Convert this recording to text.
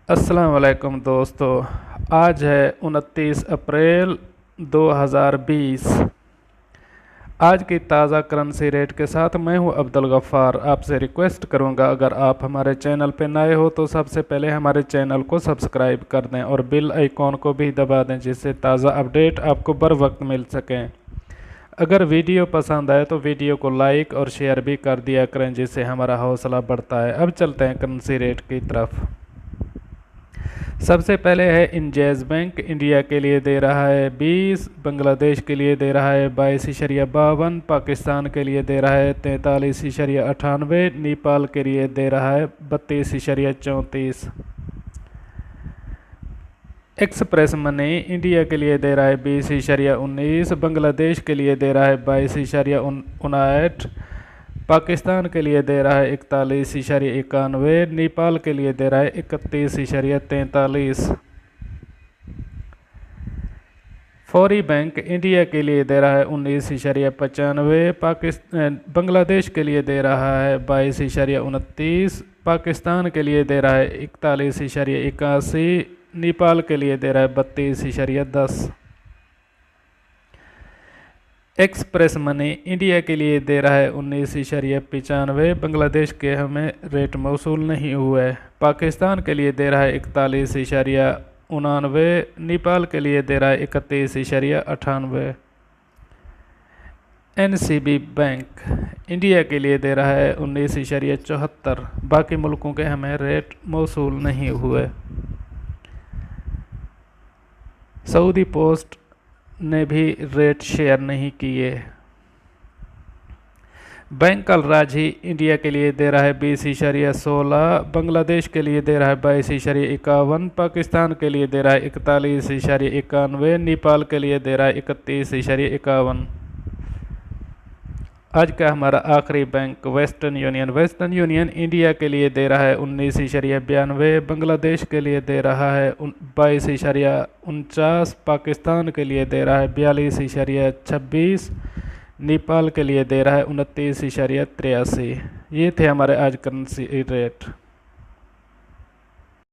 अस्सलाम वालेकुम दोस्तों। आज है 29 अप्रैल 2020। आज की ताज़ा करेंसी रेट के साथ मैं हूं अब्दुल गफ़ार। आपसे रिक्वेस्ट करूंगा, अगर आप हमारे चैनल पर नए हो तो सबसे पहले हमारे चैनल को सब्सक्राइब कर दें और बेल आइकॉन को भी दबा दें, जिससे ताज़ा अपडेट आपको बर वक्त मिल सकें। अगर वीडियो पसंद आए तो वीडियो को लाइक और शेयर भी कर दिया करें, जिससे हमारा हौसला बढ़ता है। अब चलते हैं करेंसी रेट की तरफ। सबसे पहले है इंजैज़ बैंक। इंडिया के लिए दे रहा है 20, बांग्लादेश के लिए दे रहा है 22.52, पाकिस्तान के लिए दे रहा है 43.98, नेपाल के लिए दे रहा है 32.34। एक्सप्रेस मनी इंडिया के लिए दे रहा है 20.19, बांग्लादेश के लिए दे रहा है 22.59, पाकिस्तान के लिए दे रहा है 41.91, नेपाल के लिए दे रहा है 31.43। फौरी बैंक इंडिया के लिए दे रहा है 19.95, बांग्लादेश के लिए दे रहा है 22.29, पाकिस्तान के लिए दे रहा है 41.81, नेपाल के लिए दे रहा है 32.10। एक्सप्रेस मनी इंडिया के लिए दे रहा है 19.95, बांग्लादेश के हमें रेट मौसूल नहीं हुआ है। पाकिस्तान के लिए दे रहा है 41.89, नेपाल के लिए दे रहा है 31.98। NCB बैंक इंडिया के लिए दे रहा है 19.74, बाकी मुल्कों के हमें रेट मौसूल नहीं हुए। सऊदी पोस्ट ने भी रेट शेयर नहीं किए। बैंक अल राजी इंडिया के लिए दे रहा है 20.16, बांग्लादेश के लिए दे रहा है 22.51, पाकिस्तान के लिए दे रहा है 41.91, नेपाल के लिए दे रहा है 31.51। आज का हमारा आखिरी बैंक वेस्टर्न यूनियन इंडिया के लिए दे रहा है 19.92, बांग्लादेश के लिए दे रहा है 22.49, पाकिस्तान के लिए दे रहा है 42.26, नेपाल के लिए दे रहा है 29.83। ये थे हमारे आज करेंसी रेट।